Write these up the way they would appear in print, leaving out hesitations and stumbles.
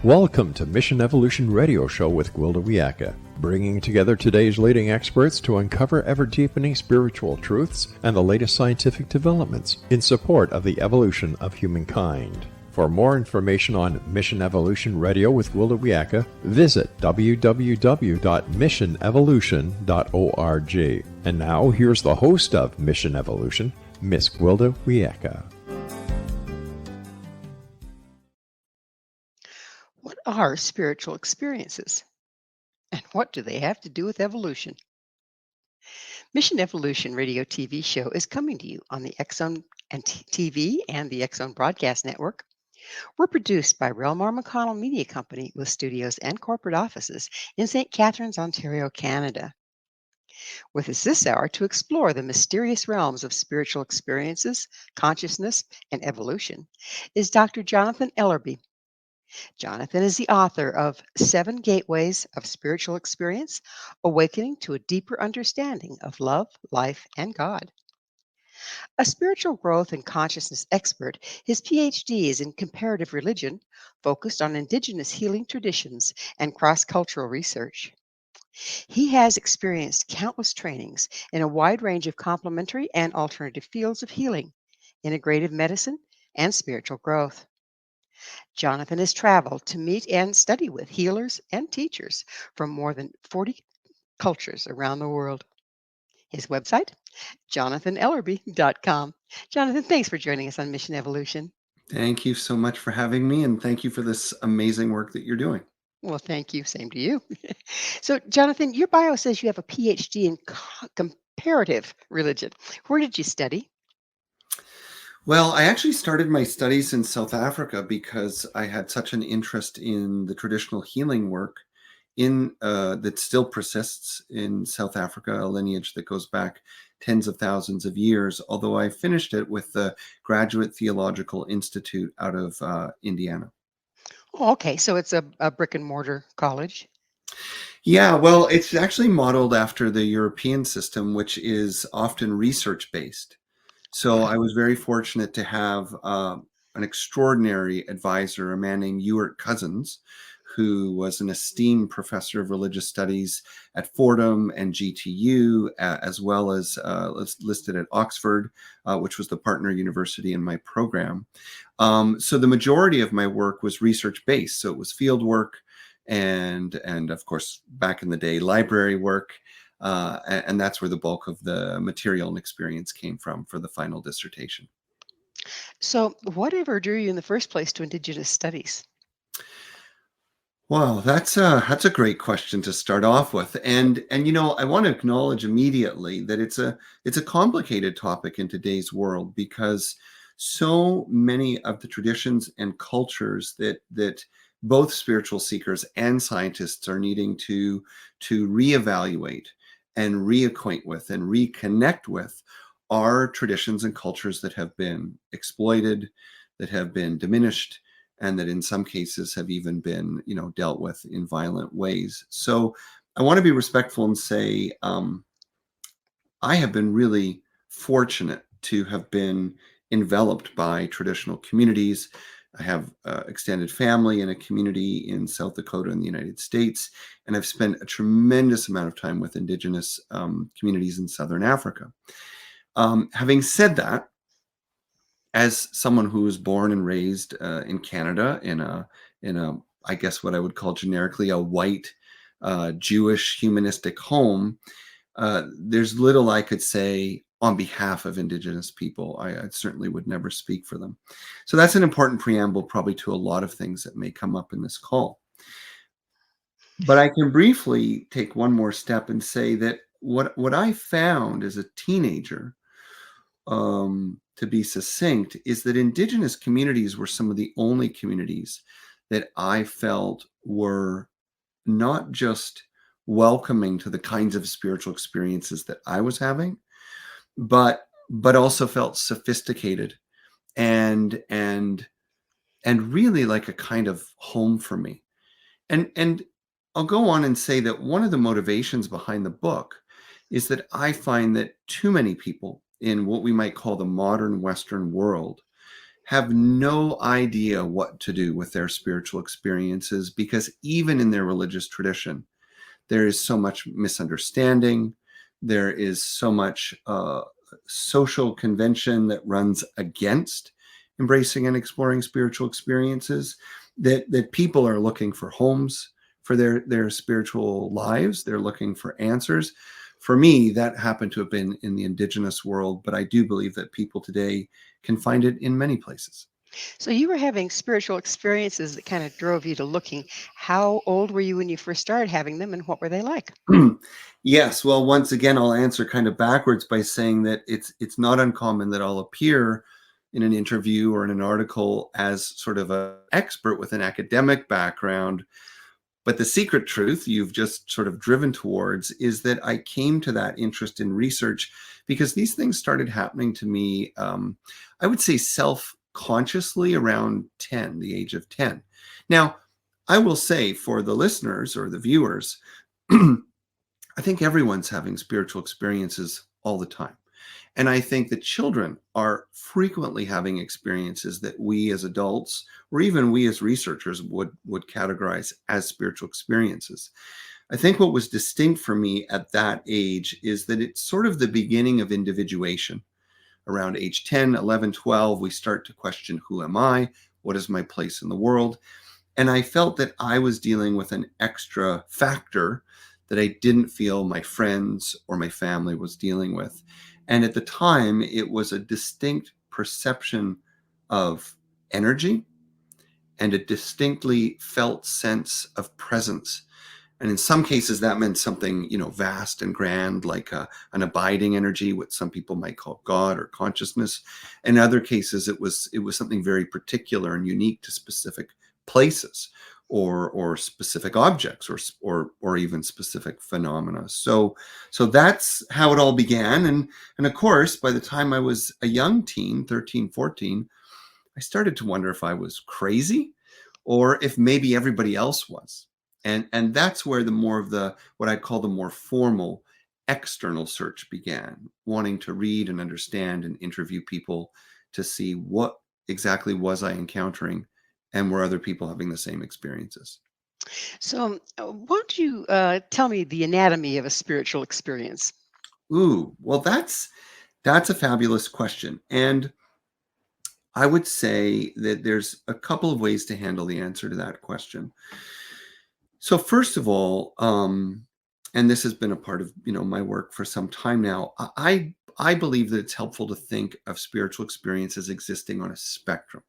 Welcome to Mission Evolution Radio Show with Gwilda Wiyaka, bringing together today's leading experts to uncover ever-deepening spiritual truths and the latest scientific developments in support of the evolution of humankind. For more information on Mission Evolution Radio with Gwilda Wiyaka, visit www.missionevolution.org. And now, here's the host of Mission Evolution, Miss Gwilda Wiyaka. What are spiritual experiences? And what do they have to do with evolution? Mission Evolution Radio TV show is coming to you on the X-Zone and TV and the X-Zone Broadcast Network. We're produced by Relmar McConnell Media Company with studios and corporate offices in St. Catharines, Ontario, Canada. With us this hour to explore the mysterious realms of spiritual experiences, consciousness, and evolution is Dr. Jonathan Ellerby. Jonathan is the author of 7 Gateways of Spiritual Experience, Awakening to a Deeper Understanding of Love, Life, and God. A spiritual growth and consciousness expert, his PhD is in comparative religion, focused on Indigenous healing traditions and cross-cultural research. He has experienced countless trainings in a wide range of complementary and alternative fields of healing, integrative medicine, and spiritual growth. Jonathan has traveled to meet and study with healers and teachers from more than 40 cultures around the world. His website, jonathanellerby.com. Jonathan, thanks for joining us on Mission Evolution. Thank you so much for having me, and thank you for this amazing work that you're doing. Well, thank you. Same to you. So, Jonathan, your bio says you have a PhD in comparative religion. Where did you study? Well, I actually started my studies in South Africa because I had such an interest in the traditional healing work that still persists in South Africa, a lineage that goes back tens of thousands of years, although I finished it with the Graduate Theological Institute out of Indiana. Oh, okay. So it's a brick and mortar college. Yeah, well, it's actually modeled after the European system, which is often research-based. So I was very fortunate to have an extraordinary advisor, a man named Ewart Cousins, who was an esteemed professor of religious studies at Fordham and GTU, as well as listed at Oxford, which was the partner university in my program. So the majority of my work was research-based. So it was field work and of course, back in the day, library work. And that's where the bulk of the material and experience came from for the final dissertation. So whatever drew you in the first place to Indigenous studies? Wow, that's a great question to start off with. And you know, I want to acknowledge immediately that it's a complicated topic in today's world, because so many of the traditions and cultures that both spiritual seekers and scientists are needing to reevaluate and reacquaint with and reconnect with are traditions and cultures that have been exploited, that have been diminished, and that in some cases have even been, dealt with in violent ways. So I want to be respectful and say I have been really fortunate to have been enveloped by traditional communities. I have extended family in a community in South Dakota in the United States, and I've spent a tremendous amount of time with Indigenous communities in Southern Africa. Having said that, as someone who was born and raised in Canada in a I guess what I would call generically a white Jewish humanistic home, there's little I could say on behalf of Indigenous people. I certainly would never speak for them. So that's an important preamble probably to a lot of things that may come up in this call. But I can briefly take one more step and say that what I found as a teenager, to be succinct, is that Indigenous communities were some of the only communities that I felt were not just welcoming to the kinds of spiritual experiences that I was having, but also felt sophisticated and really like a kind of home for me. And I'll go on and say that one of the motivations behind the book is that I find that too many people in what we might call the modern Western world have no idea what to do with their spiritual experiences, because even in their religious tradition, there is so much misunderstanding. There is so much social convention that runs against embracing and exploring spiritual experiences, that people are looking for homes for their spiritual lives. They're looking for answers. For me, that happened to have been in the Indigenous world, but I do believe that people today can find it in many places. So you were having spiritual experiences that kind of drove you to looking. How old were you when you first started having them, and what were they like? Yes, well, once again, I'll answer kind of backwards by saying that it's not uncommon that I'll appear in an interview or in an article as sort of an expert with an academic background. But the secret truth you've just sort of driven towards is that I came to that interest in research because these things started happening to me, I would say self-consciously around 10, the age of 10. Now, I will say for the listeners or the viewers, I think everyone's having spiritual experiences all the time. And I think that children are frequently having experiences that we as adults, or even we as researchers, would categorize as spiritual experiences. I think what was distinct for me at that age is that it's sort of the beginning of individuation. Around age 10, 11, 12, we start to question, who am I? What is my place in the world? And I felt that I was dealing with an extra factor that I didn't feel my friends or my family was dealing with. And at the time, it was a distinct perception of energy and a distinctly felt sense of presence. And in some cases, that meant something, vast and grand, like an abiding energy, what some people might call God or consciousness. In other cases, it was something very particular and unique to specific places or specific objects or even specific phenomena. So that's how it all began. And of course, by the time I was a young teen, 13, 14, I started to wonder if I was crazy or if maybe everybody else was. And that's where the more of the what I call the more formal external search began, wanting to read and understand and interview people to see what exactly was I encountering and were other people having the same experiences. So, why don't you tell me the anatomy of a spiritual experience? Ooh, well, that's a fabulous question. And I would say that there's a couple of ways to handle the answer to that question. So first of all, and this has been a part of my work for some time now. I believe that it's helpful to think of spiritual experiences existing on a spectrum.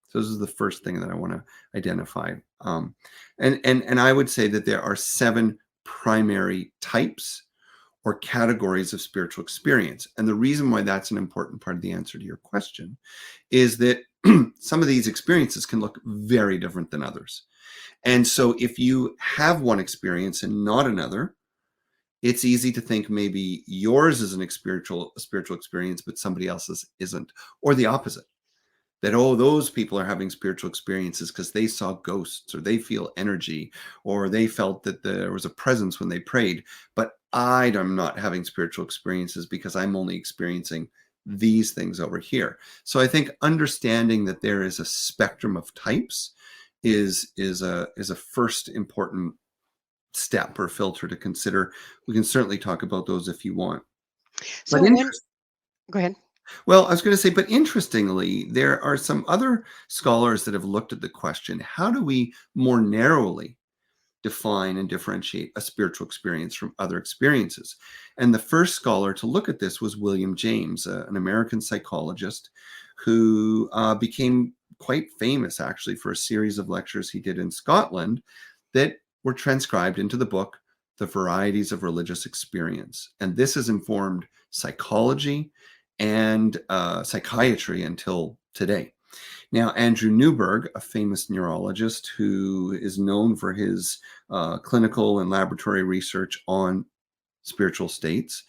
So this is the first thing that I want to identify. And I would say that there are 7 primary types or categories of spiritual experience. And the reason why that's an important part of the answer to your question is that some of these experiences can look very different than others. And so if you have one experience and not another, it's easy to think maybe yours is a spiritual experience, but somebody else's isn't, or the opposite. That, oh, those people are having spiritual experiences because they saw ghosts or they feel energy or they felt that there was a presence when they prayed. But I am not having spiritual experiences because I'm only experiencing these things over here. So I think understanding that there is a spectrum of types is a first important step or filter to consider. We can certainly talk about those if you want. But So, when go ahead. well, I was going to say, but interestingly, there are some other scholars that have looked at the question, how do we more narrowly define and differentiate a spiritual experience from other experiences? And the first scholar to look at this was William James, an American psychologist who became quite famous actually for a series of lectures he did in Scotland that were transcribed into the book, The Varieties of Religious Experience. And this has informed psychology and psychiatry until today. Now, Andrew Newberg, a famous neurologist who is known for his clinical and laboratory research on spiritual states,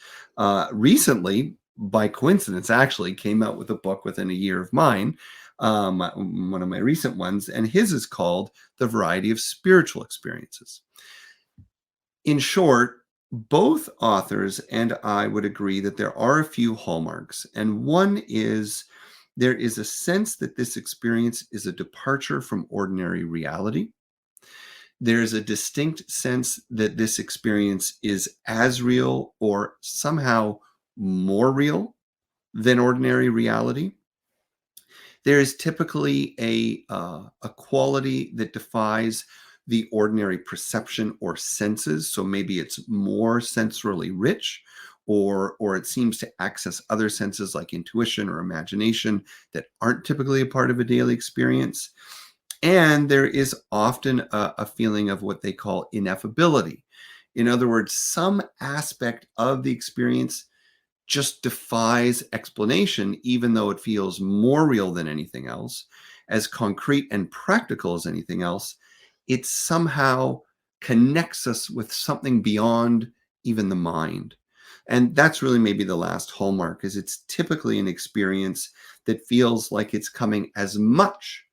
recently, by coincidence, actually came out with a book within a year of mine, one of my recent ones, and his is called The Variety of Spiritual Experiences. In short, both authors and I would agree that there are a few hallmarks, and one is there is a sense that this experience is a departure from ordinary reality. There's a distinct sense that this experience is as real or somehow more real than ordinary reality. There is typically a quality that defies the ordinary perception or senses. So maybe it's more sensorily rich, or it seems to access other senses like intuition or imagination that aren't typically a part of a daily experience. And there is often a feeling of what they call ineffability. In other words, some aspect of the experience just defies explanation, even though it feels more real than anything else, as concrete and practical as anything else. It somehow connects us with something beyond even the mind. And that's really maybe the last hallmark, is it's typically an experience that feels like it's coming as much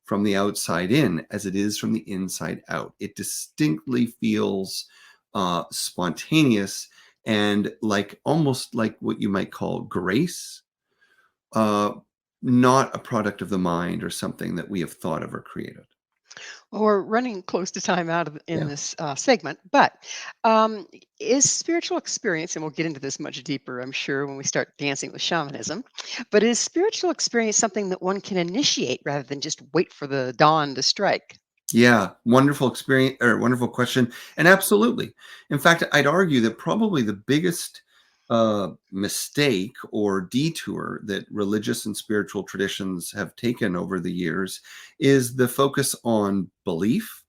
from the outside in as it is from the inside out. It distinctly feels spontaneous and like almost like what you might call grace, uh, not a product of the mind or something that we have thought of or created. Well, we're running close to time out in Yeah. this segment, but um, is spiritual experience, and we'll get into this much deeper, I'm sure, when we start dancing with shamanism, but is spiritual experience something that one can initiate rather than just wait for the dawn to strike? Yeah, wonderful experience or wonderful question. And absolutely. In fact, I'd argue that probably the biggest mistake or detour that religious and spiritual traditions have taken over the years is the focus on belief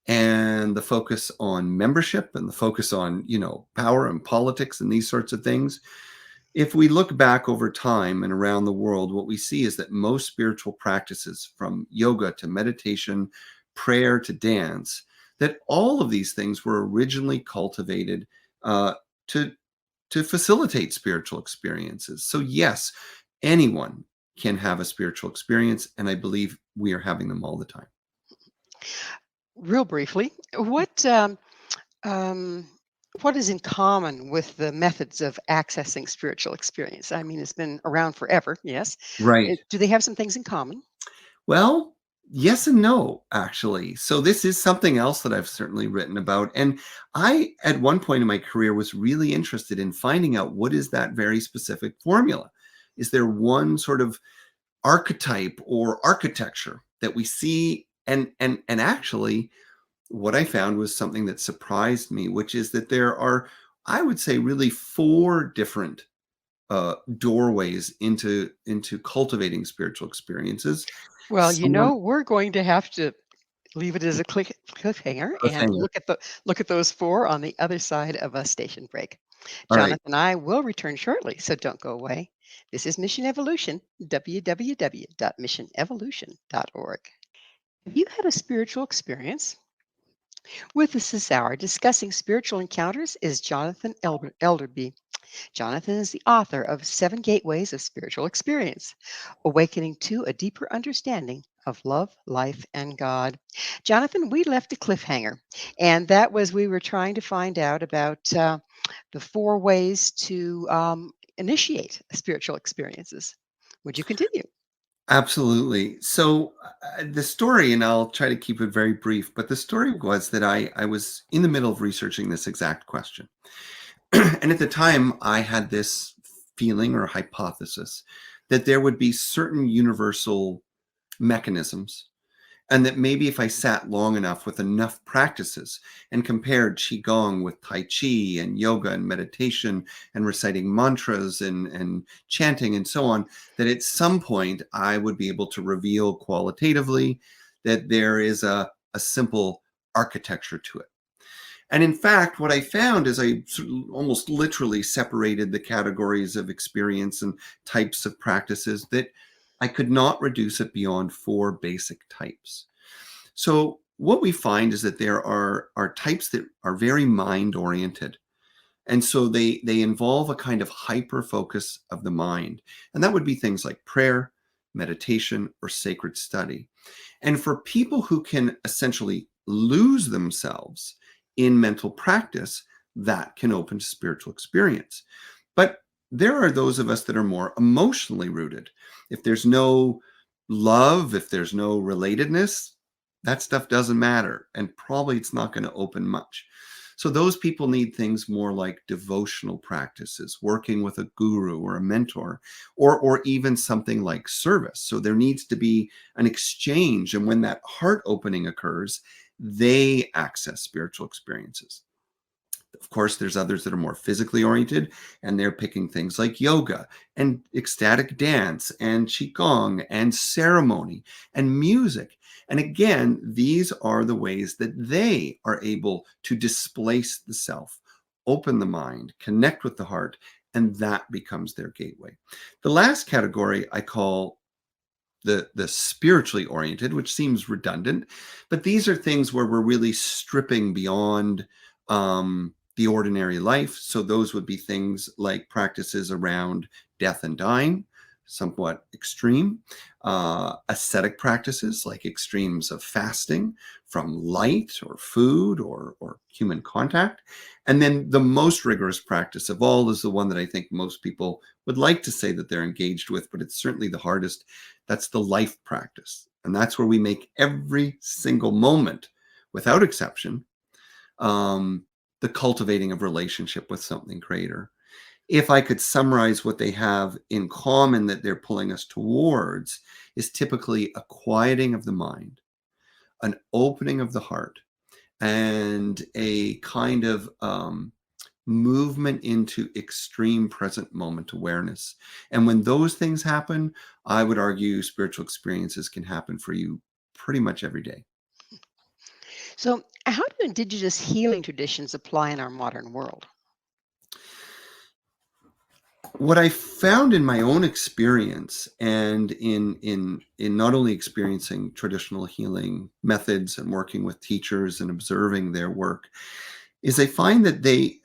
and the focus on membership and the focus on, power and politics and these sorts of things. If we look back over time and around the world, what we see is that most spiritual practices, from yoga to meditation, prayer to dance, that all of these things were originally cultivated uh, to to facilitate spiritual experiences. So yes, anyone can have a spiritual experience, and I believe we are having them all the time. Real briefly, um, what is in common with the methods of accessing spiritual experience? I mean, it's been around forever, yes. Right. Do they have some things in common? Well, yes and no, actually. So this is something else that I've certainly written about. And I, at one point in my career, was really interested in finding out what is that very specific formula. Is there one sort of archetype or architecture that we see? And actually, what I found was something that surprised me, which is that there are, I would say, really four different doorways into cultivating spiritual experiences. Well, Some we're going to have to leave it as a cliffhanger and cliffhanger. look at those four on the other side of a station break. All right. Jonathan and I will return shortly, so don't go away. This is Mission Evolution, www.missionevolution.org. Have you had a spiritual experience? With us this hour discussing spiritual encounters is Jonathan Elderby. Jonathan is the author of Seven Gateways of Spiritual Experience, Awakening to a Deeper Understanding of Love, Life, and God. Jonathan, we left a cliffhanger, and that was we were trying to find out about the four ways to initiate spiritual experiences. Would you continue? Absolutely. So the story, and I'll try to keep it very brief, but the story was that I was in the middle of researching this exact question. And at the time, I had this feeling or hypothesis that there would be certain universal mechanisms, and that maybe if I sat long enough with enough practices and compared qigong with tai chi and yoga and meditation and reciting mantras and chanting and so on, that at some point I would be able to reveal qualitatively that there is a simple architecture to it. And in fact, what I found is I sort of almost literally separated the categories of experience and types of practices, that I could not reduce it beyond four basic types. So what we find is that there are types that are very mind oriented. And so they involve a kind of hyper focus of the mind. And that would be things like prayer, meditation, or sacred study. And for people who can essentially lose themselves, in mental practice, that can open to spiritual experience. But there are those of us that are more emotionally rooted. If there's no love, if there's no relatedness, that stuff doesn't matter. And probably it's not going to open much. So those people need things more like devotional practices, working with a guru or a mentor, or even something like service. So there needs to be an exchange. And when that heart opening occurs, they access spiritual experiences. Of course, there's others that are more physically oriented, and they're picking things like yoga and ecstatic dance and qigong and ceremony and music. And again, these are the ways that they are able to displace the self, open the mind, connect with the heart, and that becomes their gateway. The last category I call the spiritually oriented, which seems redundant, but these are things where we're really stripping beyond the ordinary life. So those would be things like practices around death and dying, somewhat extreme, ascetic practices like extremes of fasting from light or food or human contact. And then the most rigorous practice of all is the one that I think most people would like to say that they're engaged with, but it's certainly the hardest. That's the life practice. And that's where we make every single moment, without exception, the cultivating of relationship with something greater. If I could summarize what they have in common that they're pulling us towards, is typically a quieting of the mind, an opening of the heart, and a kind of movement into extreme present moment awareness. And when those things happen, I would argue spiritual experiences can happen for you pretty much every day. So, how do Indigenous healing traditions apply in our modern world? What I found in my own experience, and in not only experiencing traditional healing methods and working with teachers and observing their work, is I find that they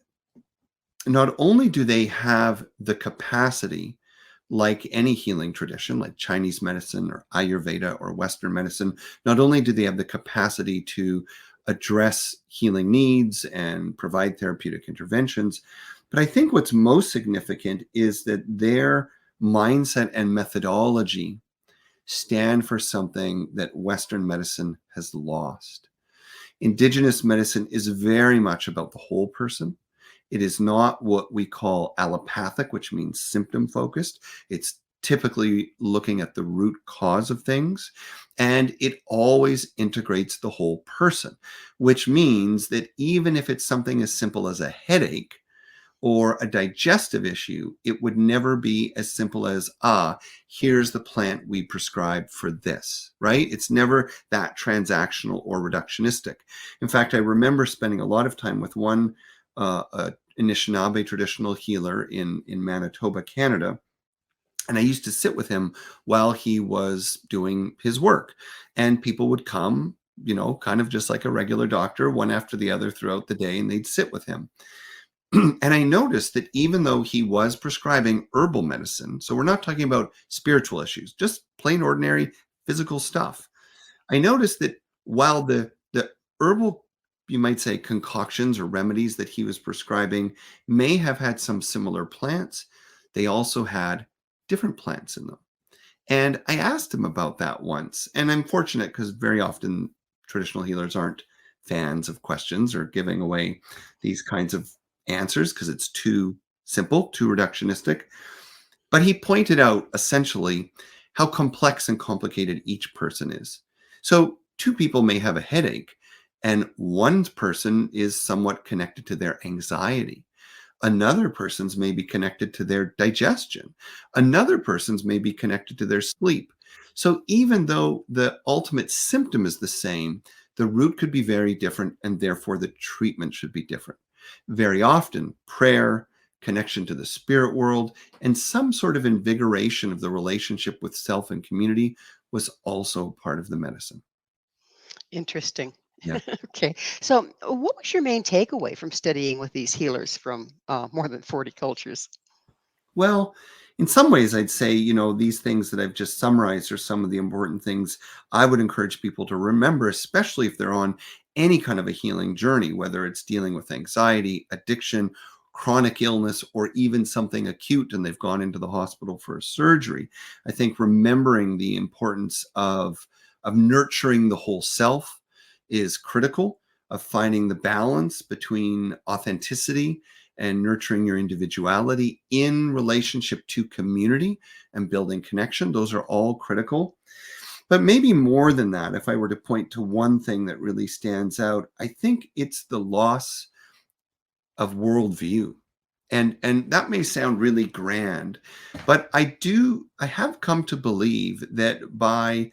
not only do they have the capacity, like any healing tradition, like Chinese medicine or Ayurveda or Western medicine, not only do they have the capacity to address healing needs and provide therapeutic interventions, but I think what's most significant is that their mindset and methodology stand for something that Western medicine has lost. Indigenous medicine is very much about the whole person. It is not what we call allopathic, which means symptom focused. It's typically looking at the root cause of things, and it always integrates the whole person, which means that even if it's something as simple as a headache or a digestive issue, it would never be as simple as, here's the plant we prescribed for this, right? It's never that transactional or reductionistic. In fact, I remember spending a lot of time with one Anishinaabe traditional healer in Manitoba, Canada. And I used to sit with him while he was doing his work. And people would come, kind of just like a regular doctor, one after the other throughout the day, and they'd sit with him. And I noticed that even though he was prescribing herbal medicine, so we're not talking about spiritual issues, just plain ordinary physical stuff, I noticed that while the herbal, you might say, concoctions or remedies that he was prescribing may have had some similar plants, they also had different plants in them. And I asked him about that once. And I'm fortunate because very often traditional healers aren't fans of questions or giving away these kinds of answers because it's too simple, too reductionistic. But he pointed out essentially how complex and complicated each person is. So two people may have a headache, and one person is somewhat connected to their anxiety. Another person's may be connected to their digestion. Another person's may be connected to their sleep. So even though the ultimate symptom is the same, the root could be very different, and therefore the treatment should be different. Very often, prayer, connection to the spirit world, and some sort of invigoration of the relationship with self and community was also part of the medicine. Interesting. Yeah. Okay. So, what was your main takeaway from studying with these healers from more than 40 cultures? Well, in some ways, I'd say, these things that I've just summarized are some of the important things I would encourage people to remember, especially if they're on any kind of a healing journey, whether it's dealing with anxiety, addiction, chronic illness or even something acute and they've gone into the hospital for a surgery. I think remembering the importance of nurturing the whole self is critical, of finding the balance between authenticity and nurturing your individuality in relationship to community and building connection. Those are all critical. But maybe more than that, if I were to point to one thing that really stands out, I think it's the loss of worldview. And that may sound really grand, but I have come to believe that by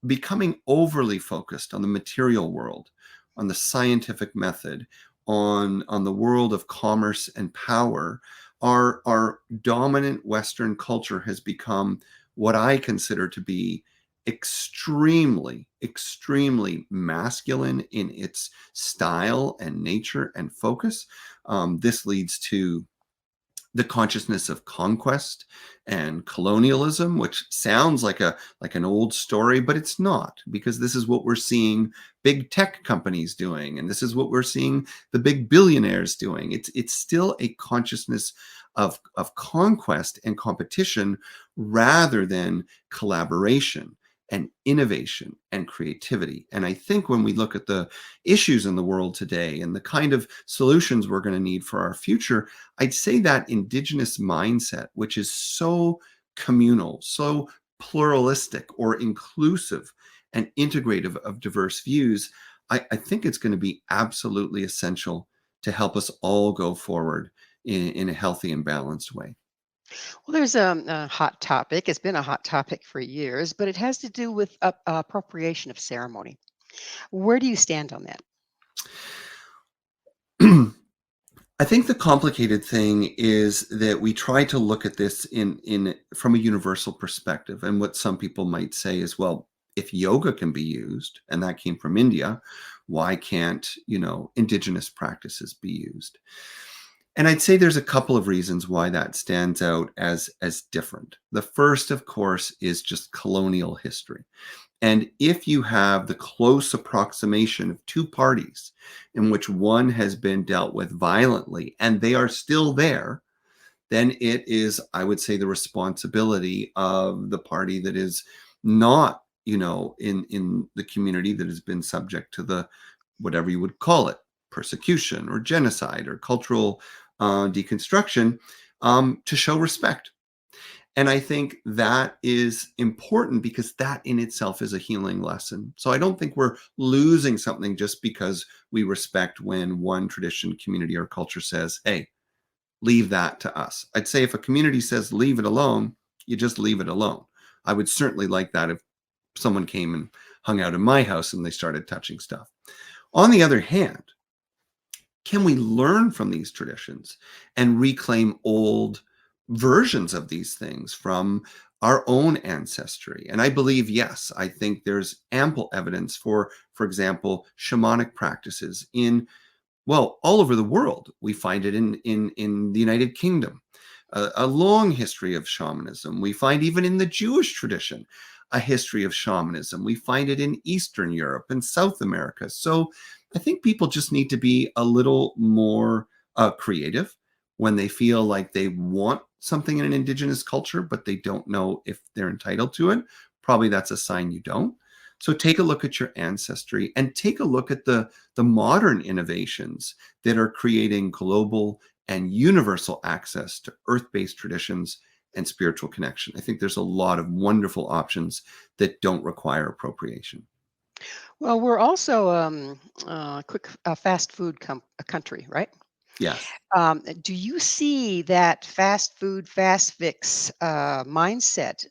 becoming overly focused on the material world, on the scientific method, on the world of commerce and power, our dominant Western culture has become what I consider to be extremely, extremely masculine in its style and nature and focus. This leads to the consciousness of conquest and colonialism, which sounds like an old story, but it's not, because this is what we're seeing big tech companies doing, and this is what we're seeing the big billionaires doing. It's still a consciousness of conquest and competition rather than collaboration and innovation and creativity. And I think when we look at the issues in the world today and the kind of solutions we're going to need for our future, I'd say that Indigenous mindset, which is so communal, so pluralistic or inclusive and integrative of diverse views, I think it's going to be absolutely essential to help us all go forward in a healthy and balanced way. Well, there's a hot topic. It's been a hot topic for years, but it has to do with appropriation of ceremony. Where do you stand on that? I think the complicated thing is that we try to look at this in from a universal perspective. And what some people might say is, well, if yoga can be used, and that came from India, why can't, indigenous practices be used? And I'd say there's a couple of reasons why that stands out as different. The first, of course, is just colonial history. And if you have the close approximation of two parties in which one has been dealt with violently and they are still there, then it is, I would say, the responsibility of the party that is not, in the community that has been subject to the, whatever you would call it, persecution or genocide or cultural deconstruction, to show respect. And I think that is important because that in itself is a healing lesson. So I don't think we're losing something just because we respect when one tradition, community, or culture says, hey, leave that to us. I'd say if a community says, leave it alone, you just leave it alone. I would certainly like that if someone came and hung out in my house and they started touching stuff. On the other hand, can we learn from these traditions and reclaim old versions of these things from our own ancestry? And I believe, yes, I think there's ample evidence for example, shamanic practices in, well, all over the world. We find it in the United Kingdom, a long history of shamanism. We find even in the Jewish tradition, a history of shamanism. We find it in Eastern Europe and South America. So I think people just need to be a little more creative when they feel like they want something in an indigenous culture, but they don't know if they're entitled to it. Probably that's a sign you don't. So take a look at your ancestry and take a look at the modern innovations that are creating global and universal access to earth-based traditions and spiritual connection. I think there's a lot of wonderful options that don't require appropriation. Well, we're also fast food country, right? Yes. Do you see that fast food, fast fix mindset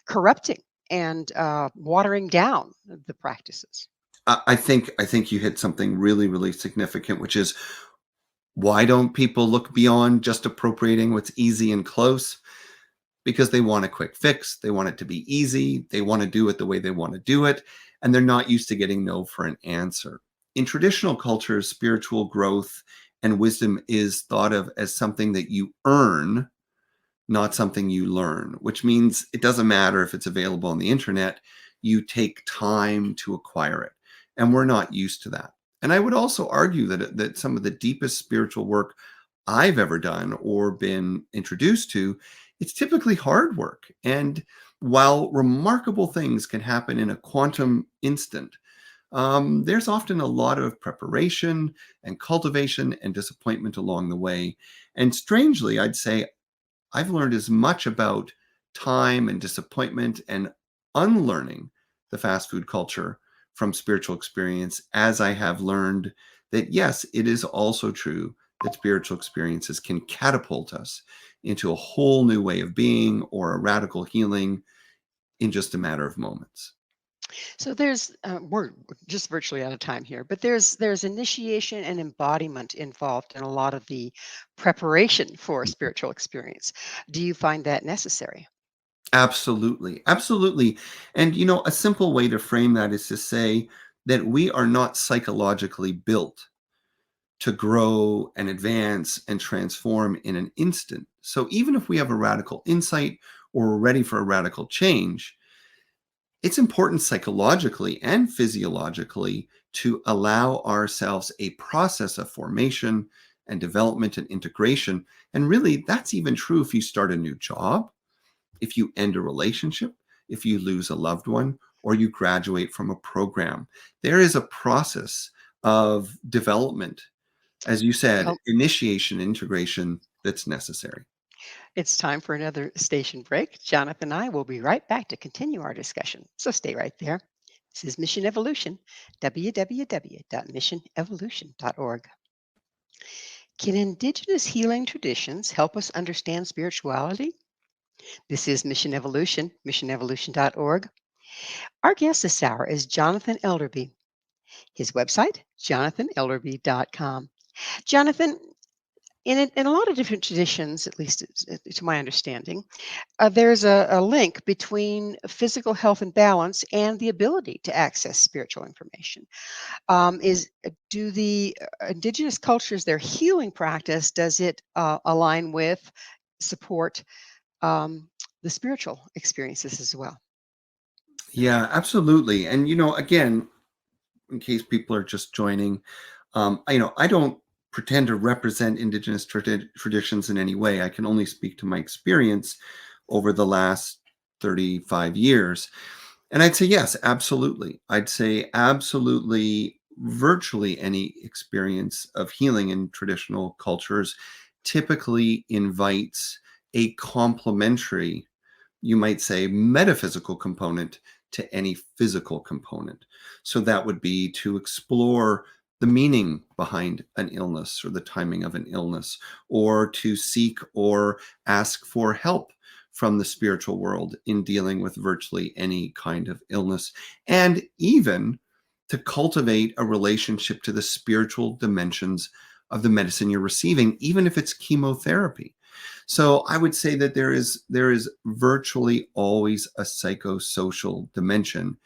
corrupting and watering down the practices? I think you hit something really, really significant, which is, why don't people look beyond just appropriating what's easy and close? Because they want a quick fix. They want it to be easy. They want to do it the way they want to do it. And they're not used to getting no for an answer. In traditional cultures, spiritual growth and wisdom is thought of as something that you earn, not something you learn, which means it doesn't matter if it's available on the internet. You take time to acquire it. And we're not used to that. And I would also argue that some of the deepest spiritual work I've ever done or been introduced to, it's typically hard work. And while remarkable things can happen in a quantum instant, there's often a lot of preparation and cultivation and disappointment along the way. And strangely, I'd say I've learned as much about time and disappointment and unlearning the fast food culture from spiritual experience as I have learned that, yes, it is also true that spiritual experiences can catapult us into a whole new way of being or a radical healing in just a matter of moments. So there's we're just virtually out of time here, but there's initiation and embodiment involved in a lot of the preparation for a spiritual experience. Do you find that necessary? Absolutely. Absolutely. And, a simple way to frame that is to say that we are not psychologically built to grow and advance and transform in an instant. So even if we have a radical insight or we're ready for a radical change, it's important psychologically and physiologically to allow ourselves a process of formation and development and integration. And really, that's even true if you start a new job, if you end a relationship, if you lose a loved one, or you graduate from a program. There is a process of development, as you said, Well, initiation, integration that's necessary. it's time for another station break. Jonathan and I will be right back to continue our discussion. So stay right there. This is Mission Evolution, www.missionevolution.org. Can Indigenous healing traditions help us understand spirituality? This is Mission Evolution, missionevolution.org. Our guest this hour is Jonathan Ellerby. His website, jonathanellerby.com. Jonathan, in a lot of different traditions, at least to my understanding, there's a link between physical health and balance and the ability to access spiritual information. Do the indigenous cultures, their healing practice, does it align with, support the spiritual experiences as well? Yeah, absolutely. And, again, in case people are just joining, I don't pretend to represent Indigenous traditions in any way. I can only speak to my experience over the last 35 years. And I'd say, yes, absolutely. I'd say absolutely virtually any experience of healing in traditional cultures typically invites a complementary, you might say, metaphysical component to any physical component. So that would be to explore the meaning behind an illness or the timing of an illness, or to seek or ask for help from the spiritual world in dealing with virtually any kind of illness, and even to cultivate a relationship to the spiritual dimensions of the medicine you're receiving, even if it's chemotherapy. So I would say that there is virtually always a psychosocial dimension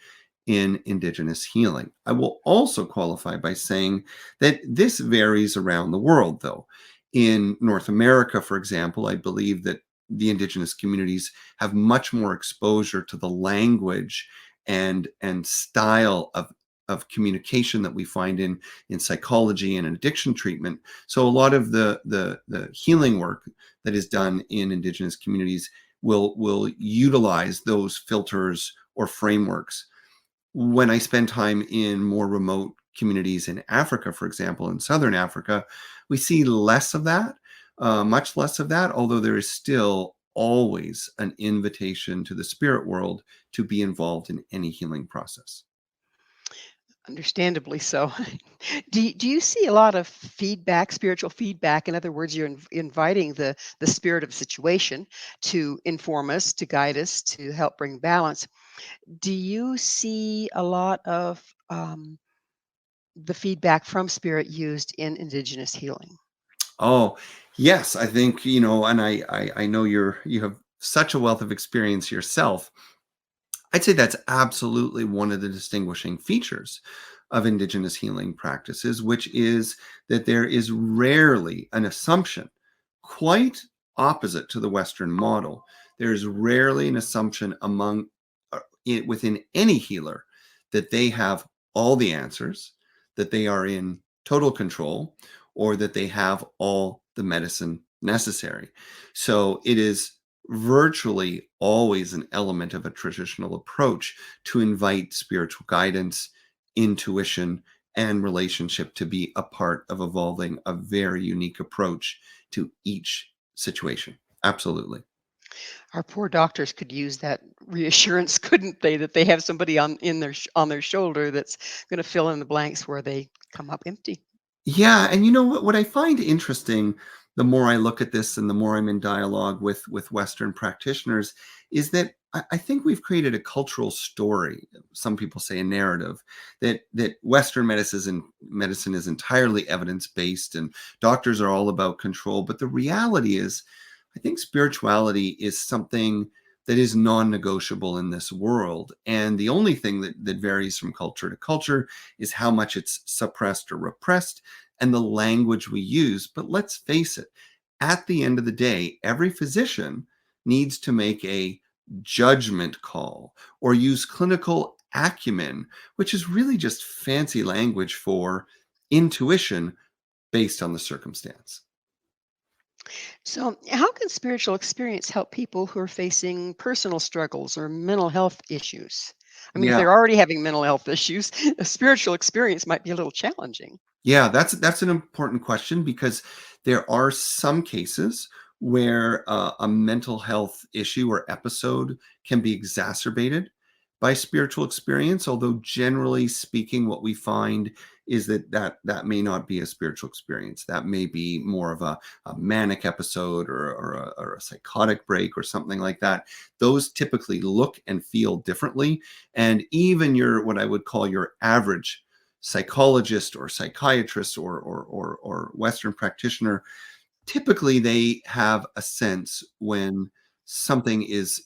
in Indigenous healing. I will also qualify by saying that this varies around the world, though. In North America, for example, I believe that the Indigenous communities have much more exposure to the language and style of communication that we find in psychology and addiction treatment. So a lot of the healing work that is done in Indigenous communities will utilize those filters or frameworks. When I spend time in more remote communities in Africa, for example, in Southern Africa, we see less of that, much less of that, although there is still always an invitation to the spirit world to be involved in any healing process. Understandably so. Do you see a lot of feedback, spiritual feedback? In other words, you're inviting the spirit of a situation to inform us, to guide us, to help bring balance. Do you see a lot of the feedback from spirit used in indigenous healing? Oh, yes, I think, and I know you have such a wealth of experience yourself. I'd say that's absolutely one of the distinguishing features of Indigenous healing practices, which is that there is rarely an assumption, quite opposite to the Western model. There is rarely an assumption within any healer that they have all the answers, that they are in total control, or that they have all the medicine necessary. So it is virtually always an element of a traditional approach to invite spiritual guidance, intuition, and relationship to be a part of evolving a very unique approach to each situation. Absolutely. Our poor doctors could use that reassurance, couldn't they? That they have somebody on their shoulder that's going to fill in the blanks where they come up empty. Yeah, and you know what I find interesting, the more I look at this and the more I'm in dialogue with Western practitioners, is that I think we've created a cultural story. Some people say a narrative that Western medicine is entirely evidence-based and doctors are all about control. But the reality is, I think spirituality is something that is non-negotiable in this world. And the only thing that varies from culture to culture is how much it's suppressed or repressed and the language we use. But let's face it, at the end of the day, every physician needs to make a judgment call or use clinical acumen, which is really just fancy language for intuition based on the circumstance. So, how can spiritual experience help people who are facing personal struggles or mental health issues? I mean, if Yeah. they're already having mental health issues, a spiritual experience might be a little challenging. Yeah, that's an important question because there are some cases where a mental health issue or episode can be exacerbated by spiritual experience. Although generally speaking, what we find is that may not be a spiritual experience. That may be more of a manic episode or a psychotic break or something like that. Those typically look and feel differently, and even your what I would call your average psychologist or psychiatrist or Western practitioner, typically they have a sense when something is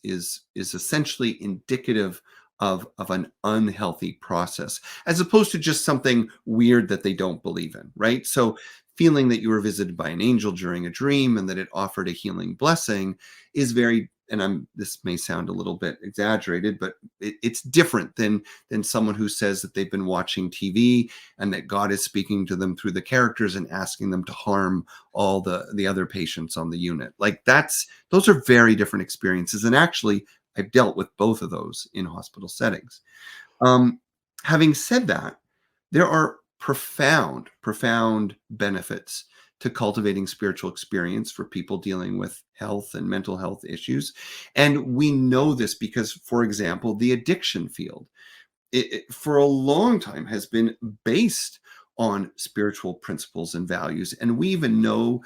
essentially indicative of an unhealthy process, as opposed to just something weird that they don't believe in, right? So feeling that you were visited by an angel during a dream and that it offered a healing blessing is very, and I'm this may sound a little bit exaggerated, but it's different than someone who says that they've been watching TV and that God is speaking to them through the characters and asking them to harm all the other patients on the unit. Like those are very different experiences. And actually, I've dealt with both of those in hospital settings. Um, Having said that, there are profound benefits to cultivating spiritual experience for people dealing with health and mental health issues. And we know this because, for example, the addiction field for a long time has been based on spiritual principles and values. And we even know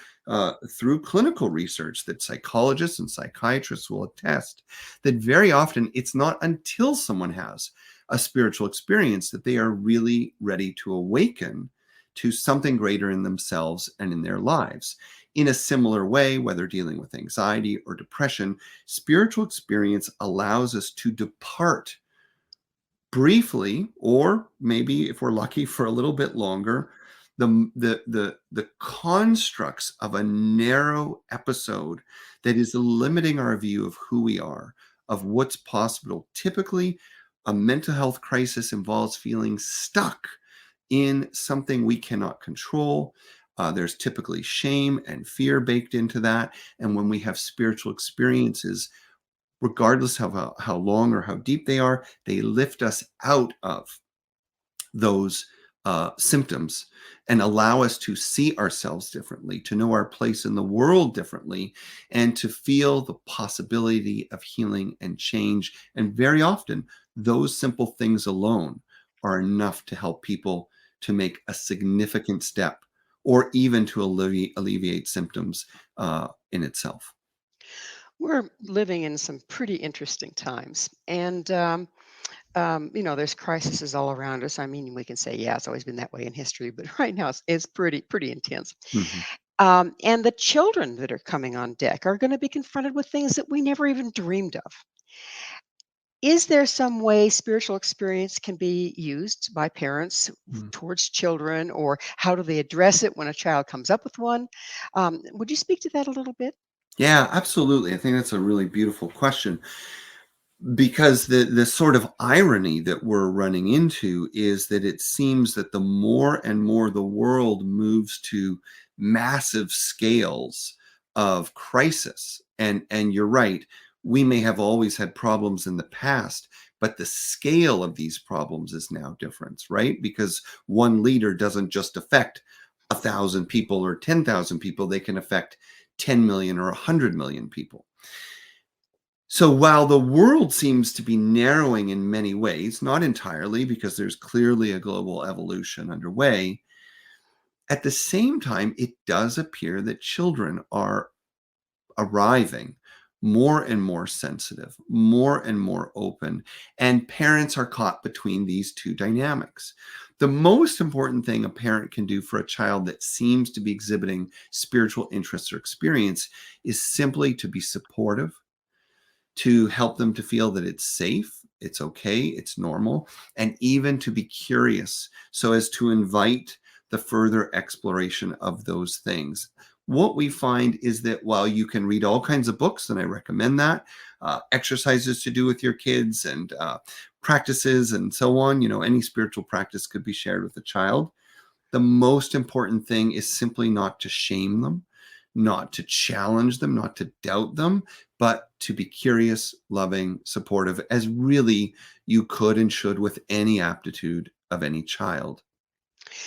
through clinical research that psychologists and psychiatrists will attest that very often it's not until someone has a spiritual experience that they are really ready to awaken to something greater in themselves and in their lives. In a similar way, whether dealing with anxiety or depression, spiritual experience allows us to depart briefly, or maybe if we're lucky for a little bit longer, the constructs of a narrow episode that is limiting our view of who we are, of what's possible. Typically, a mental health crisis involves feeling stuck in something we cannot control. There's typically shame and fear baked into that. And when we have spiritual experiences, regardless of how long or how deep they are, they lift us out of those symptoms and allow us to see ourselves differently, to know our place in the world differently, and to feel the possibility of healing and change. And very often, those simple things alone are enough to help people to make a significant step or even to alleviate symptoms in itself. We're living in some pretty interesting times, and there's crises all around us. I mean, we can say, yeah, it's always been that way in history, but right now it's pretty intense. Mhm. And the children that are coming on deck are going to be confronted with things that we never even dreamed of. Is there some way spiritual experience can be used by parents Mm. towards children, or how do they address it when a child comes up with one? Would you speak to that a little bit? Yeah, absolutely. I think that's a really beautiful question. because the sort of irony that we're running into is that it seems that the more and more the world moves to massive scales of crisis, and you're right, we may have always had problems in the past, but the scale of these problems is now different, right? Because one leader doesn't just affect 1,000 people or 10,000 people, they can affect 10 million or 100 million people. So while the world seems to be narrowing in many ways, not entirely, because there's clearly a global evolution underway, at the same time, it does appear that children are arriving more and more sensitive, more and more open, and parents are caught between these two dynamics. The most important thing a parent can do for a child that seems to be exhibiting spiritual interests or experience is simply to be supportive, to help them to feel that it's safe, it's okay, it's normal, and even to be curious so as to invite the further exploration of those things. What we find is that while you can read all kinds of books, and I recommend that, exercises to do with your kids and practices and so on, any spiritual practice could be shared with a child. The most important thing is simply not to shame them, not to challenge them, not to doubt them, but to be curious, loving, supportive, as really you could and should with any aptitude of any child.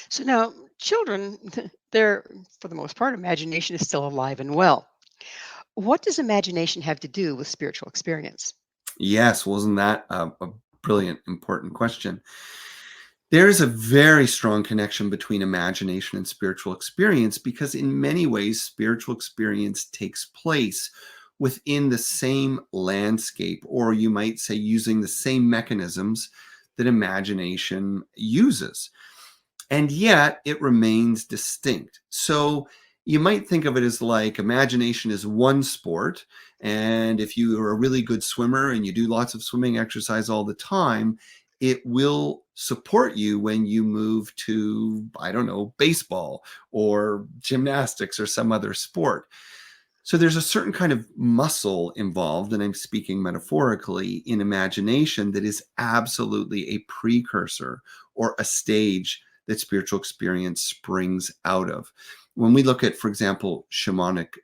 So now, children, their, for the most part, imagination is still alive and well. What does imagination have to do with spiritual experience? Yes, wasn't that a brilliant, important question? There is a very strong connection between imagination and spiritual experience because, in many ways, spiritual experience takes place within the same landscape, or you might say using the same mechanisms that imagination uses. And yet it remains distinct. So you might think of it as like imagination is one sport. And if you are a really good swimmer and you do lots of swimming exercise all the time, it will support you when you move to, I don't know, baseball or gymnastics or some other sport. So there's a certain kind of muscle involved, and I'm speaking metaphorically, in imagination that is absolutely a precursor or a stage that spiritual experience springs out of. When we look at, for example, shamanic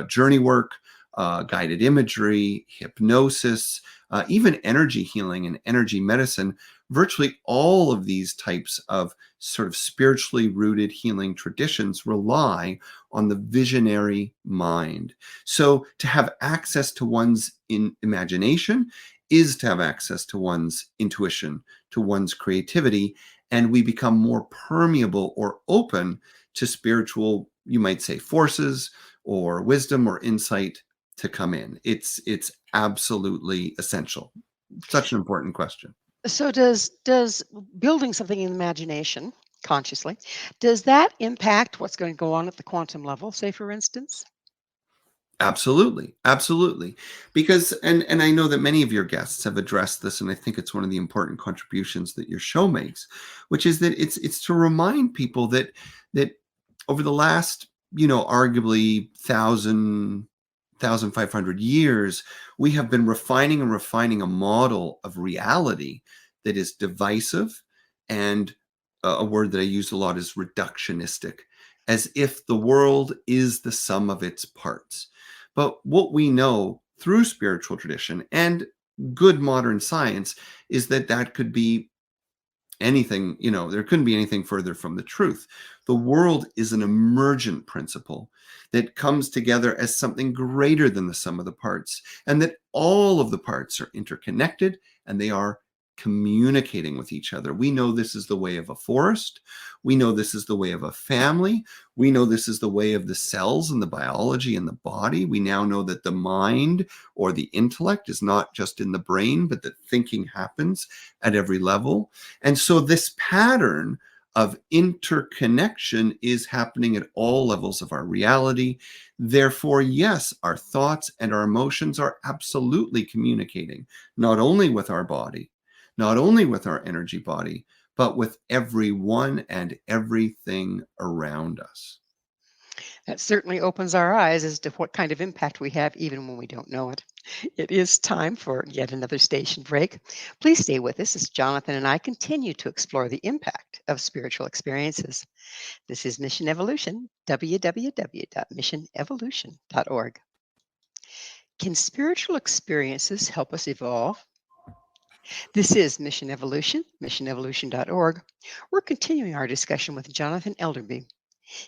journey work, guided imagery, hypnosis, even energy healing and energy medicine, virtually all of these types of sort of spiritually rooted healing traditions rely on the visionary mind. So to have access to one's imagination is to have access to one's intuition, to one's creativity, and we become more permeable or open to spiritual, you might say, forces or wisdom or insight to come in. It's absolutely essential. Such an important question. So does building something in imagination consciously, does that impact what's going to go on at the quantum level, say for instance? Absolutely, absolutely. Because and I know that many of your guests have addressed this, and I think it's one of the important contributions that your show makes, which is that it's to remind people that over the last, arguably 1,500 years, we have been refining and refining a model of reality that is divisive, and a word that I use a lot is reductionistic, as if the world is the sum of its parts. But what we know through spiritual tradition and good modern science is that that could be anything, there couldn't be anything further from the truth. The world is an emergent principle that comes together as something greater than the sum of the parts, and that all of the parts are interconnected and they are communicating with each other. We know this is the way of a forest. We know this is the way of a family. We know this is the way of the cells and the biology in the body. We now know that the mind or the intellect is not just in the brain, but that thinking happens at every level. And so this pattern of interconnection is happening at all levels of our reality. Therefore, yes, our thoughts and our emotions are absolutely communicating, not only with our body, not only with our energy body, but with everyone and everything around us. That certainly opens our eyes as to what kind of impact we have even when we don't know it. It is time for yet another station break. Please stay with us as Jonathan and I continue to explore the impact of spiritual experiences. This is Mission Evolution, www.missionevolution.org. Can spiritual experiences help us evolve? This is Mission Evolution, missionevolution.org. We're continuing our discussion with Jonathan Ellerby.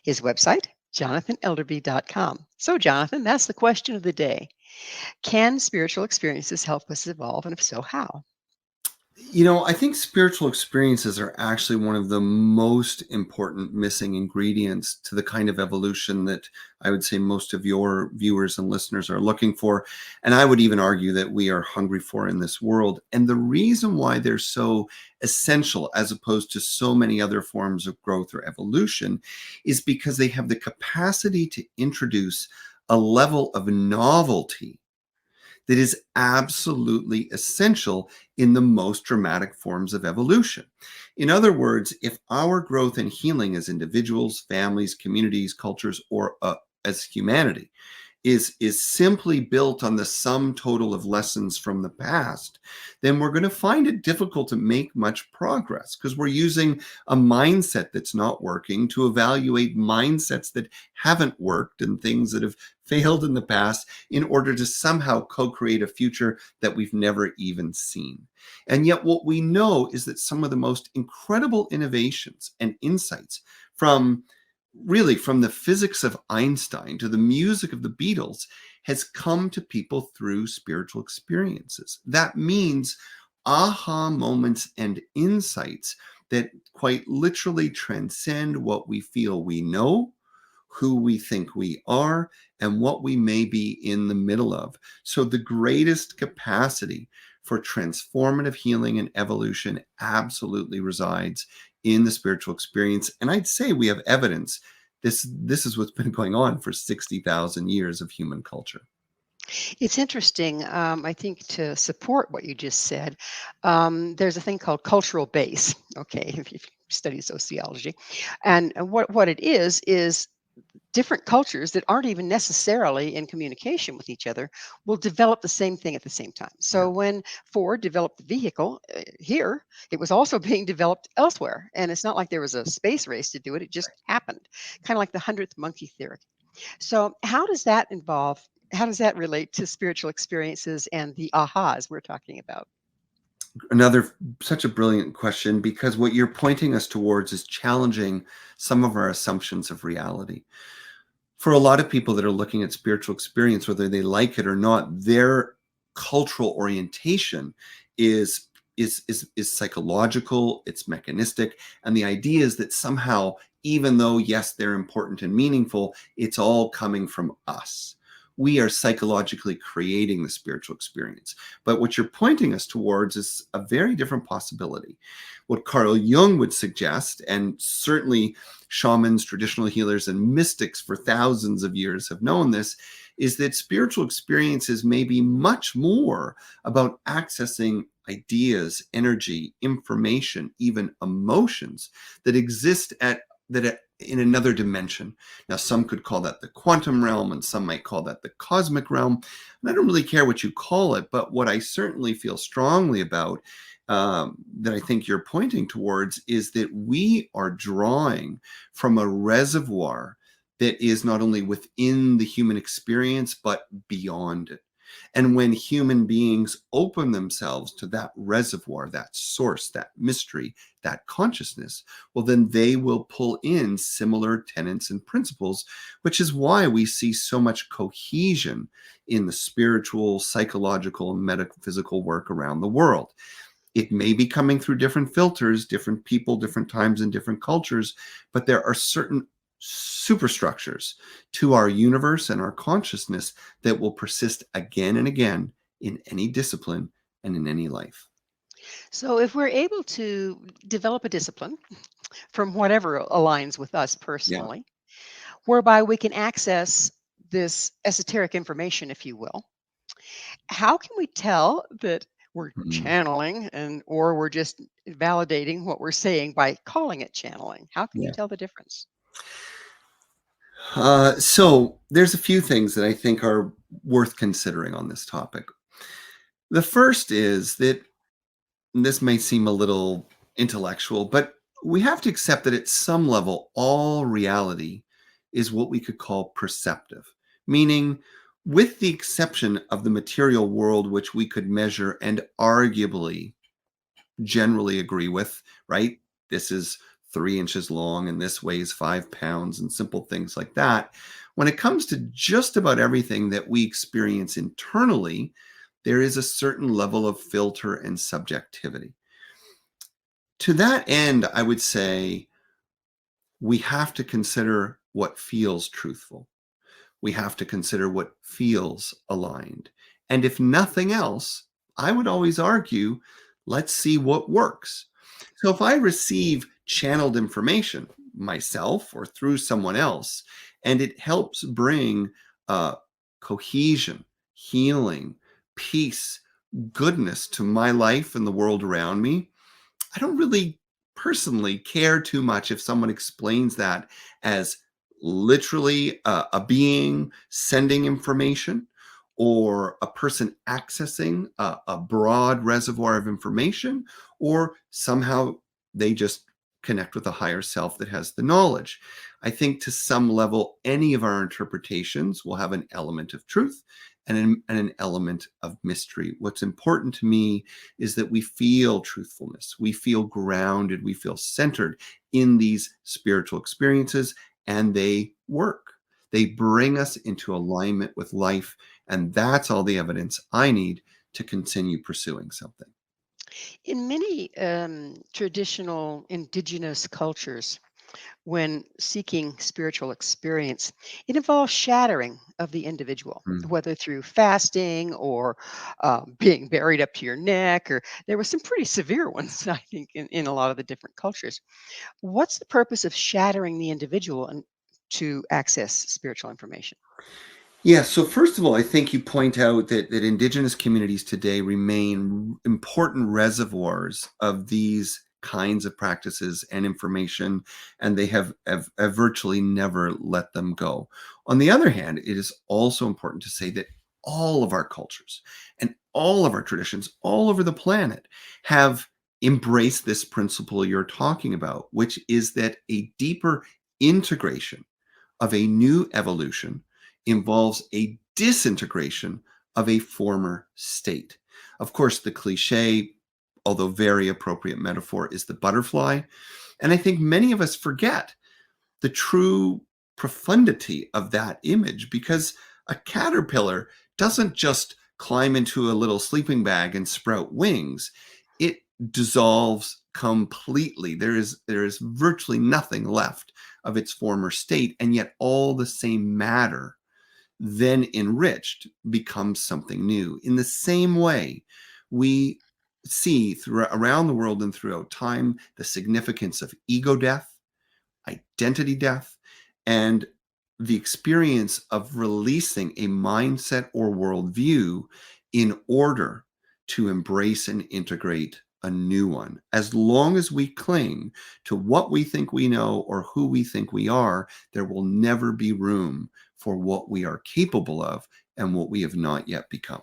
His website, jonathanelderby.com. So, Jonathan, that's the question of the day. Can spiritual experiences help us evolve? And if so, how? I think spiritual experiences are actually one of the most important missing ingredients to the kind of evolution that I would say most of your viewers and listeners are looking for. And I would even argue that we are hungry for in this world. And the reason why they're so essential, as opposed to so many other forms of growth or evolution, is because they have the capacity to introduce a level of novelty that is absolutely essential in the most dramatic forms of evolution. In other words, if our growth and healing as individuals, families, communities, cultures, or as humanity is simply built on the sum total of lessons from the past, then we're going to find it difficult to make much progress because we're using a mindset that's not working to evaluate mindsets that haven't worked and things that have failed in the past in order to somehow co-create a future that we've never even seen. And yet what we know is that some of the most incredible innovations and insights from the physics of Einstein to the music of the Beatles has come to people through spiritual experiences. That means aha moments and insights that quite literally transcend what we feel we know, who we think we are, and what we may be in the middle of. So the greatest capacity for transformative healing and evolution absolutely resides in the spiritual experience. And I'd say we have evidence. This is what's been going on for 60,000 years of human culture. It's interesting. I think to support what you just said, there's a thing called cultural base. Okay, if you study sociology, and what it is different cultures that aren't even necessarily in communication with each other will develop the same thing at the same time. So Yeah. when Ford developed the vehicle here, it was also being developed elsewhere. And it's not like there was a space race to do it, it just happened, kind of like the 100th monkey theory. So how does that relate to spiritual experiences and the ahas we're talking about? Another such a brilliant question, because what you're pointing us towards is challenging some of our assumptions of reality. For a lot of people that are looking at spiritual experience, whether they like it or not, their cultural orientation is psychological, it's mechanistic, and the idea is that somehow, even though yes, they're important and meaningful, it's all coming from us. We are psychologically creating the spiritual experience. But what you're pointing us towards is a very different possibility. What Carl Jung would suggest, and certainly shamans, traditional healers, and mystics for thousands of years have known this, is that spiritual experiences may be much more about accessing ideas, energy, information, even emotions that exist in another dimension. Now, some could call that the quantum realm, and some might call that the cosmic realm. And I don't really care what you call it, but what I certainly feel strongly about, that I think you're pointing towards, is that we are drawing from a reservoir that is not only within the human experience, but beyond it. And when human beings open themselves to that reservoir, that source, that mystery, that consciousness, well, then they will pull in similar tenets and principles, which is why we see so much cohesion in the spiritual, psychological, and metaphysical work around the world. It may be coming through different filters, different people, different times, and different cultures, but there are certain superstructures to our universe and our consciousness that will persist again and again in any discipline and in any life. So if we're able to develop a discipline from whatever aligns with us Yeah. personally, whereby we can access this esoteric information, if you will, how can we tell that we're Mhm. channeling and or we're just validating what we're saying by calling it channeling? How can you Yeah. tell the difference? So there's a few things that I think are worth considering on this topic. The first is that this may seem a little intellectual, but we have to accept that at some level, all reality is what we could call perceptive, meaning, with the exception of the material world, which we could measure and arguably generally agree with, right? This is 3 inches long and this weighs 5 pounds and simple things like that. When it comes to just about everything that we experience internally, there is a certain level of filter and subjectivity. To that end, I would say we have to consider what feels truthful. We have to consider what feels aligned. And if nothing else, I would always argue, let's see what works. So if I receive channeled information myself or through someone else, and it helps bring cohesion, healing, peace, goodness to my life and the world around me, I don't really personally care too much if someone explains that as literally a being sending information or a person accessing a broad reservoir of information, or somehow they just connect with a higher self that has the knowledge. I think to some level, any of our interpretations will have an element of truth and an element of mystery. What's important to me is that we feel truthfulness, we feel grounded, we feel centered in these spiritual experiences, and they work. They bring us into alignment with life, and that's all the evidence I need to continue pursuing something. In many traditional indigenous cultures, when seeking spiritual experience, it involves shattering of the individual, Mm. whether through fasting or being buried up to your neck, or there were some pretty severe ones, I think, in a lot of the different cultures. What's the purpose of shattering the individual and to access spiritual information? Yeah, so first of all, I think you point out that Indigenous communities today remain important reservoirs of these kinds of practices and information, and they have virtually never let them go. On the other hand, it is also important to say that all of our cultures and all of our traditions all over the planet have embraced this principle you're talking about, which is that a deeper integration of a new evolution involves a disintegration of a former state. Of course, the cliche, although very appropriate metaphor, is the butterfly. And I think many of us forget the true profundity of that image, because a caterpillar doesn't just climb into a little sleeping bag and sprout wings. It dissolves completely. There is virtually nothing left of its former state, and yet all the same matter, then enriched, becomes something new. In the same way, we see around the world and throughout time the significance of ego death, identity death, and the experience of releasing a mindset or worldview in order to embrace and integrate a new one. As long as we cling to what we think we know or who we think we are, there will never be room for what we are capable of and what we have not yet become.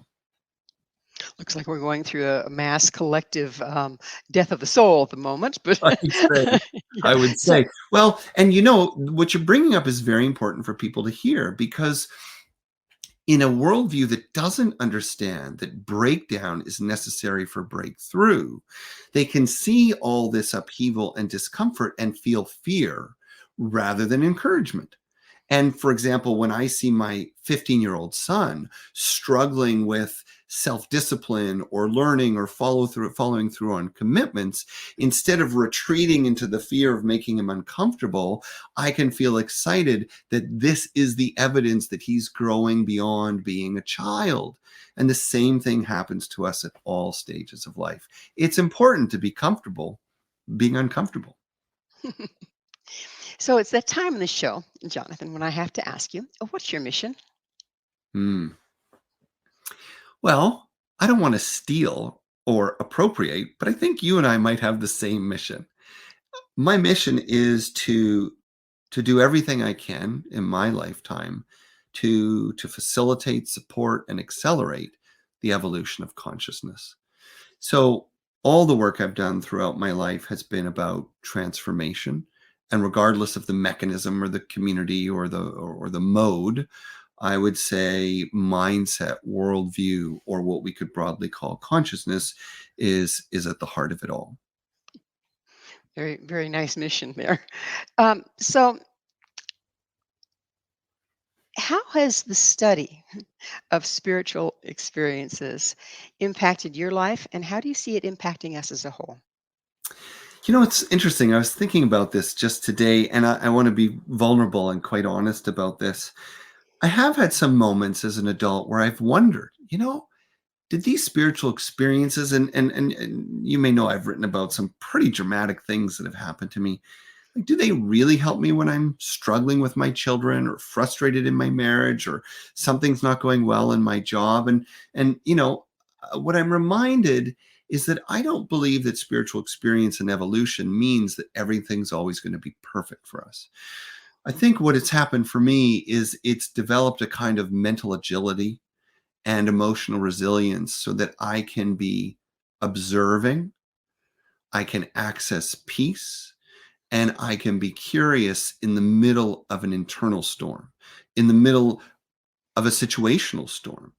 Looks like we're going through a mass collective death of the soul at the moment, but I would say. yeah. I would So say. Well, and what you're bringing up is very important for people to hear, because in a worldview that doesn't understand that breakdown is necessary for breakthrough, they can see all this upheaval and discomfort and feel fear rather than encouragement. And for example, when I see my 15-year-old son struggling with self-discipline or learning or following through on commitments, instead of retreating into the fear of making him uncomfortable, I can feel excited that this is the evidence that he's growing beyond being a child. And the same thing happens to us at all stages of life. It's important to be comfortable being uncomfortable. so it's that time in the show, Jonathan, when I have to ask you, what's your mission? Hmm. Well, I don't want to steal or appropriate, but I think you and I might have the same mission. My mission is to to do everything I can in my lifetime to facilitate, support, and accelerate the evolution of consciousness. So all the work I've done throughout my life has been about transformation. And regardless of the mechanism or the community or the mode, I would say mindset, worldview, or what we could broadly call consciousness is at the heart of it all. Very, very nice mission there. So, how has the study of spiritual experiences impacted your life, and how do you see it impacting us as a whole? It's interesting. I was thinking about this just today, and I want to be vulnerable and quite honest about this. I have had some moments as an adult where I've wondered, did these spiritual experiences, and you may know I've written about some pretty dramatic things that have happened to me. Like, do they really help me when I'm struggling with my children or frustrated in my marriage or something's not going well in my job? And what I'm reminded is that I don't believe that spiritual experience and evolution means that everything's always going to be perfect for us. I think what has happened for me is it's developed a kind of mental agility and emotional resilience so that I can be observing, I can access peace, and I can be curious in the middle of an internal storm, in the middle of a situational storm.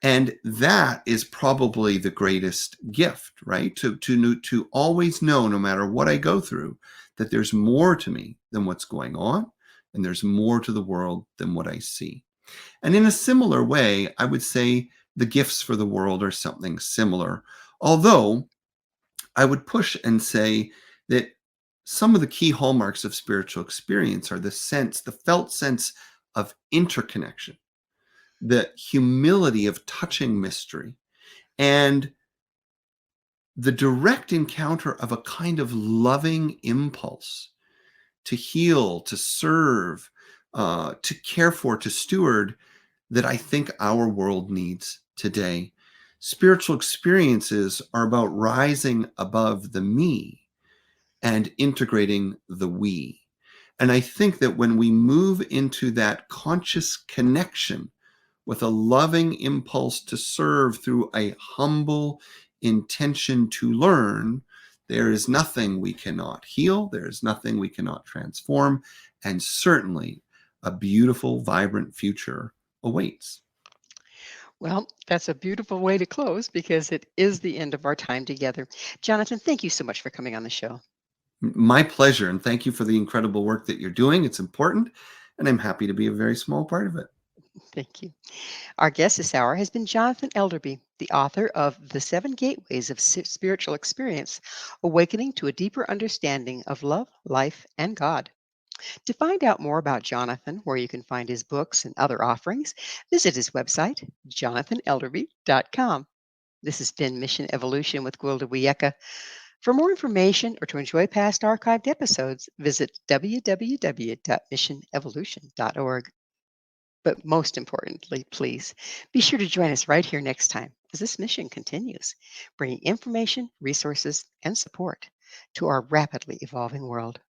And that is probably the greatest gift, right? To always know, no matter what I go through, that there's more to me than what's going on, and there's more to the world than what I see. And in a similar way, I would say the gifts for the world are something similar. Although I would push and say that some of the key hallmarks of spiritual experience are the felt sense of interconnection, the humility of touching mystery, and the direct encounter of a kind of loving impulse to heal, to serve, to care for, to steward that I think our world needs today. Spiritual experiences are about rising above the me and integrating the we. And I think that when we move into that conscious connection with a loving impulse to serve through a humble intention to learn, there is nothing we cannot heal, there is nothing we cannot transform, and certainly a beautiful, vibrant future awaits. Well, that's a beautiful way to close because it is the end of our time together. Jonathan, thank you so much for coming on the show. My pleasure, and thank you for the incredible work that you're doing. It's important, and I'm happy to be a very small part of it. Thank you. Our guest this hour has been Jonathan Elderby, the author of The Seven Gateways of Spiritual Experience, Awakening to a Deeper Understanding of Love, Life, and God. To find out more about Jonathan, where you can find his books and other offerings, visit his website, jonathanelderby.com. This has been Mission Evolution with Gwilda Wiyaka. For more information or to enjoy past archived episodes, visit www.missionevolution.org. But most importantly, please be sure to join us right here next time as this mission continues, bringing information, resources, and support to our rapidly evolving world.